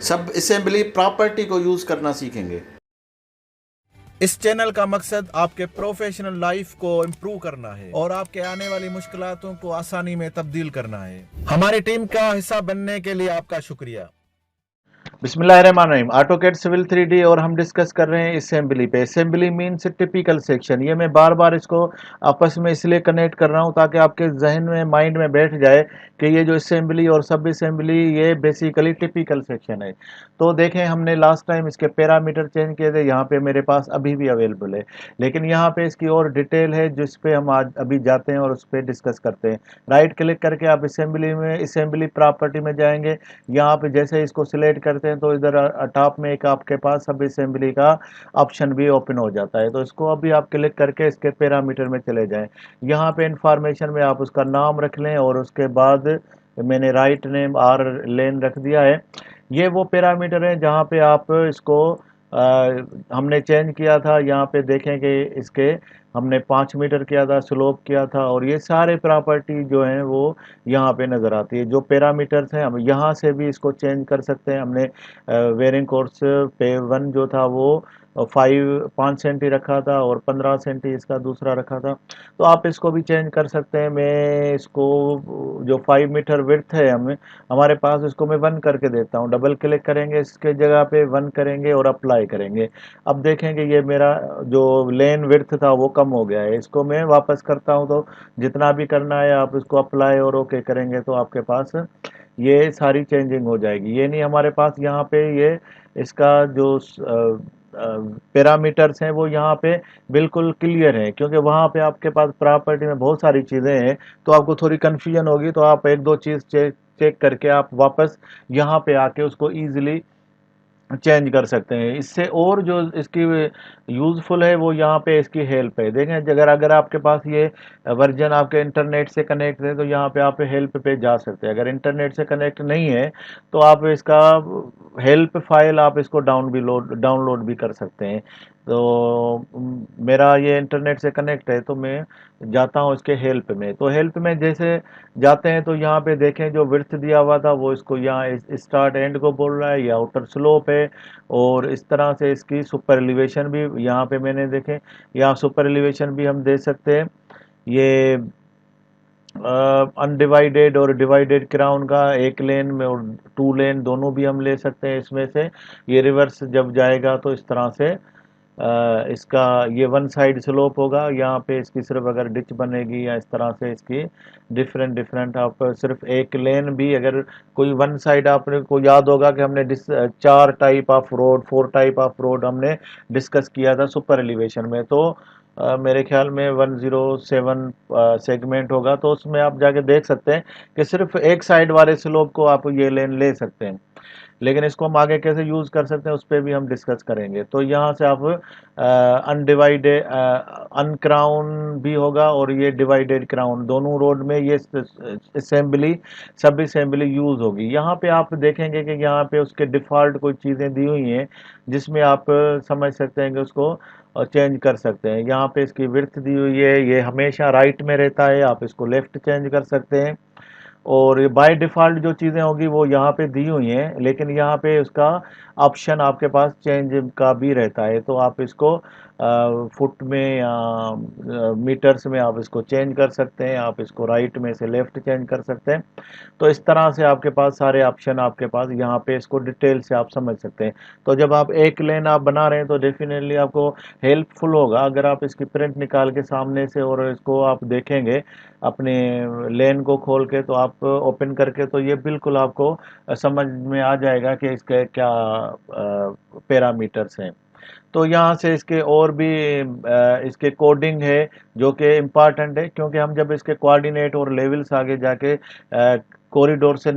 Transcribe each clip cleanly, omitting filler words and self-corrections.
सब assembly property को use करना सीखेंगे। इस चैनल का मकसद आपके प्रोफेशनल लाइफ को इम्प्रूव करना है और आपके आने वाली मुश्किलातों को आसानी में तब्दील करना है। हमारी टीम का हिस्सा बनने के लिए आपका शुक्रिया। बिस्मिल्लाहिर्रहमानिर्रहीम। ऑटोकैड सिविल 3D और हम डिस्कस कर रहे हैं असेंबली पे। Assembly means typical section. ये मैं बार बार इसको आपस में इसलिए कनेक्ट कर रहा हूँ ताकि आपके जहन में माइंड में बैठ जाए कि ये जो असेंबली और सब असेंबली ये बेसिकली टिपिकल सेक्शन है। तो देखें, हमने लास्ट टाइम इसके पैरामीटर चेंज किए थे, यहाँ पे मेरे पास अभी भी अवेलेबल है, लेकिन यहाँ पे इसकी और डिटेल है जिस पे हम आज अभी जाते हैं और उस पर डिस्कस करते हैं। राइट क्लिक करके आप असेंबली में असेंबली प्रॉपर्टी में जाएंगे। यहाँ पे जैसे इसको सिलेक्ट करते हैं तो इधर टॉप में एक आपके पास सब असेंबली का ऑप्शन भी ओपन हो जाता है। तो इसको अभी आप क्लिक करके इसके पैरामीटर में चले जाएं। यहाँ पे इंफॉर्मेशन में आप उसका नाम रख लें और उसके बाद मैंने राइट नेम आर लेन रख दिया है। ये वो पैरामीटर है जहाँ पे आप इसको हमने चेंज किया था। यहाँ पे देखें कि इसके हमने 5 मीटर किया था, स्लोप किया था, और ये सारे प्रॉपर्टी जो हैं वो यहाँ पे नज़र आती है। जो पैरामीटर्स हैं हम यहाँ से भी इसको चेंज कर सकते हैं। हमने वेरिंग कोर्स पे 1 जो था वो 5 सेंटी रखा था और 15 सेंटी इसका दूसरा रखा था। तो आप इसको भी चेंज कर सकते हैं। मैं इसको जो 5 मीटर विड्थ है हमारे पास, इसको मैं 1 करके देता हूँ। डबल क्लिक करेंगे, इसके जगह पे 1 करेंगे और अप्लाई करेंगे। अब देखेंगे ये मेरा जो लेन विड्थ था वो कम हो गया है। इसको मैं वापस करता हूँ, तो जितना भी करना है आप इसको अप्लाई और ओके करेंगे तो आपके पास ये सारी चेंजिंग हो जाएगी। ये नहीं, हमारे पास यहाँ पे ये इसका जो पैरामीटर्स हैं वो यहाँ पे बिल्कुल क्लियर है, क्योंकि वहाँ पे आपके पास प्रॉपर्टी में बहुत सारी चीज़ें हैं तो आपको थोड़ी कन्फ्यूजन होगी। तो आप एक दो चीज़ चेक करके आप वापस यहाँ पे आके उसको ईजिली चेंज कर सकते हैं। इससे और जो इसकी यूज़फुल है वो यहाँ पे इसकी हेल्प है। देखें, अगर अगर आपके पास ये वर्जन आपके इंटरनेट से कनेक्ट है तो यहाँ पे आप हेल्प पे जा सकते हैं। अगर इंटरनेट से कनेक्ट नहीं है तो आप इसका हेल्प फाइल आप इसको डाउनलोड भी कर सकते हैं। तो मेरा ये इंटरनेट से कनेक्ट है तो मैं जाता हूँ इसके हेल्प में। तो हेल्प में जैसे जाते हैं तो यहाँ पे देखें जो विड्थ दिया हुआ था वो इसको यहाँ स्टार्ट एंड को बोल रहा है, या आउटर स्लोप है। और इस तरह से इसकी सुपर एलिवेशन भी यहाँ पे मैंने देखें, यहाँ सुपर एलिवेशन भी हम दे सकते हैं। ये अनडिवाइडेड और डिवाइडेड क्राउन का एक लेन में और 2 लेन दोनों भी हम ले सकते हैं इसमें से। ये रिवर्स जब जाएगा तो इस तरह से इसका ये 1 साइड स्लोप होगा। यहाँ पे इसकी सिर्फ अगर डिच बनेगी या इस तरह से इसकी डिफरेंट डिफरेंट आप सिर्फ एक लेन भी अगर कोई 1 साइड, आपने को याद होगा कि हमने 4 type of road 4 type of road हमने डिस्कस किया था सुपर एलिवेशन में। तो मेरे ख्याल में 107 सेगमेंट होगा, तो उसमें आप जाके देख सकते हैं कि सिर्फ एक साइड वाले स्लोप को आप ये लेन ले सकते हैं। लेकिन इसको हम आगे कैसे यूज़ कर सकते हैं उस पर भी हम डिस्कस करेंगे। तो यहाँ से आप अनडिवाइडेड अनक्राउन भी होगा और ये डिवाइडेड क्राउन, दोनों रोड में ये असेंबली सब असेंबली यूज़ होगी। यहाँ पे आप देखेंगे कि यहाँ पे उसके डिफ़ॉल्ट कोई चीज़ें दी हुई हैं जिसमें आप समझ सकते हैं कि उसको चेंज कर सकते हैं। यहाँ पे इसकी विड्थ दी हुई है, ये हमेशा राइट में रहता है, आप इसको लेफ़्ट चेंज कर सकते हैं। और बाय डिफ़ॉल्ट जो चीज़ें होगी वो यहाँ पे दी हुई हैं, लेकिन यहाँ पे उसका ऑप्शन आपके पास चेंज का भी रहता है। तो आप इसको फुट में या मीटर्स में आप इसको चेंज कर सकते हैं। आप इसको राइट में से लेफ़्ट चेंज कर सकते हैं। तो इस तरह से आपके पास सारे ऑप्शन आपके पास यहाँ पे इसको डिटेल से आप समझ सकते हैं। तो जब आप एक लेन आप बना रहे हैं तो डेफिनेटली आपको हेल्पफुल होगा अगर आप इसकी प्रिंट निकाल के सामने से और इसको आप देखेंगे अपने लेन को खोल के, तो आप ओपन करके, तो ये बिल्कुल आपको समझ में आ जाएगा कि इसके क्या पैरामीटर्स हैं। तो यहाँ से इसके और भी इसके कोडिंग है जो कि इम्पॉर्टेंट है, क्योंकि हम जब इसके कोऑर्डिनेट और लेवल्स आगे जाके कॉरिडोर से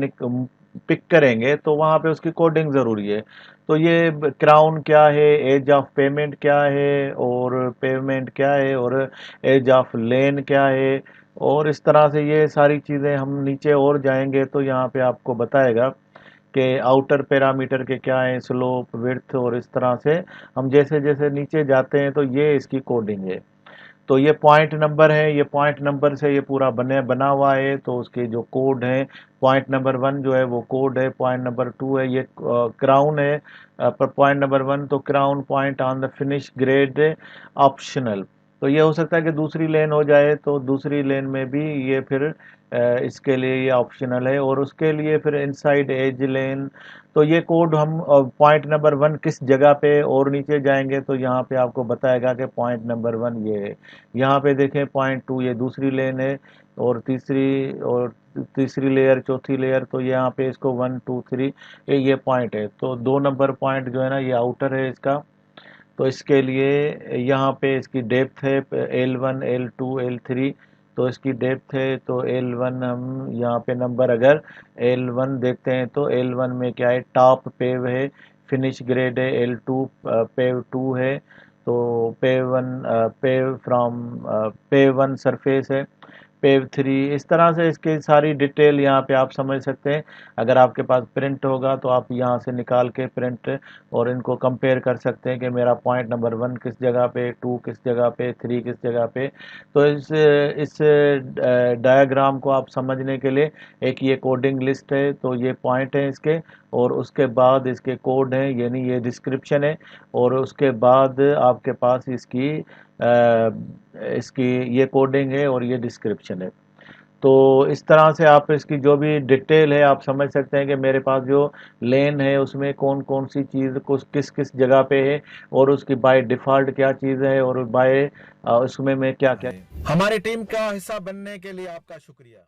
पिक करेंगे तो वहाँ पे उसकी कोडिंग ज़रूरी है। तो ये क्राउन क्या है, एज ऑफ पेमेंट क्या है, और पेमेंट क्या है, और एज ऑफ लेन क्या है, और इस तरह से ये सारी चीज़ें हम नीचे और जाएंगे तो यहाँ पे आपको बताएगा कि आउटर पैरामीटर के क्या है, स्लोप विड्थ, और इस तरह से हम जैसे जैसे नीचे जाते हैं तो ये इसकी कोडिंग है। तो ये पॉइंट नंबर है, ये पॉइंट नंबर से ये पूरा बना हुआ है। तो उसके जो कोड है, पॉइंट नंबर 1 जो है वो कोड है, पॉइंट नंबर 2 है ये क्राउन है, पर पॉइंट नंबर 1 तो crown point on the finish grade optional. तो ये हो सकता है कि दूसरी लेन हो जाए, तो दूसरी लेन में भी ये फिर इसके लिए ये ऑप्शनल है। और उसके लिए फिर इनसाइड एज लेन, तो ये कोड हम पॉइंट नंबर 1 किस जगह पे और नीचे जाएंगे तो यहाँ पे आपको बताएगा कि पॉइंट नंबर 1 ये है। यहाँ पे देखें पॉइंट 2 ये दूसरी लेन है, और तीसरी लेयर, चौथी लेयर, तो यहाँ पे इसको 1 2 3 ये पॉइंट है। तो 2 नंबर पॉइंट जो है ना ये आउटर है इसका। तो इसके लिए यहाँ पे इसकी डेप्थ है L1 L2 L3, तो इसकी डेप्थ है तो L1 हम यहाँ पे नंबर अगर L1 देखते हैं तो L1 में क्या है, टॉप पेव है, फिनिश ग्रेड है, L2 पेव 2 है, तो पेव फ्रॉम पेव 1 सरफेस है, पेव 3। इस तरह से इसकी सारी डिटेल यहाँ पे आप समझ सकते हैं। अगर आपके पास प्रिंट होगा तो आप यहाँ से निकाल के प्रिंट और इनको कंपेयर कर सकते हैं कि मेरा पॉइंट नंबर 1 किस जगह पे, 2 किस जगह पे, 3 किस जगह पे। तो इस डायग्राम को आप समझने के लिए एक ये कोडिंग लिस्ट है, तो ये पॉइंट है इसके, और उसके बाद इसके कोड हैं, यानी ये डिस्क्रिप्शन है, और उसके बाद आपके पास इसकी ये कोडिंग है और ये डिस्क्रिप्शन है। तो इस तरह से आप इसकी जो भी डिटेल है आप समझ सकते हैं कि मेरे पास जो लेन है उसमें कौन कौन सी चीज़ को किस किस जगह पे है, और उसकी बाय डिफ़ॉल्ट क्या चीज़ है, और बाय उसमें मैं क्या क्या। हमारी टीम का हिस्सा बनने के लिए आपका शुक्रिया।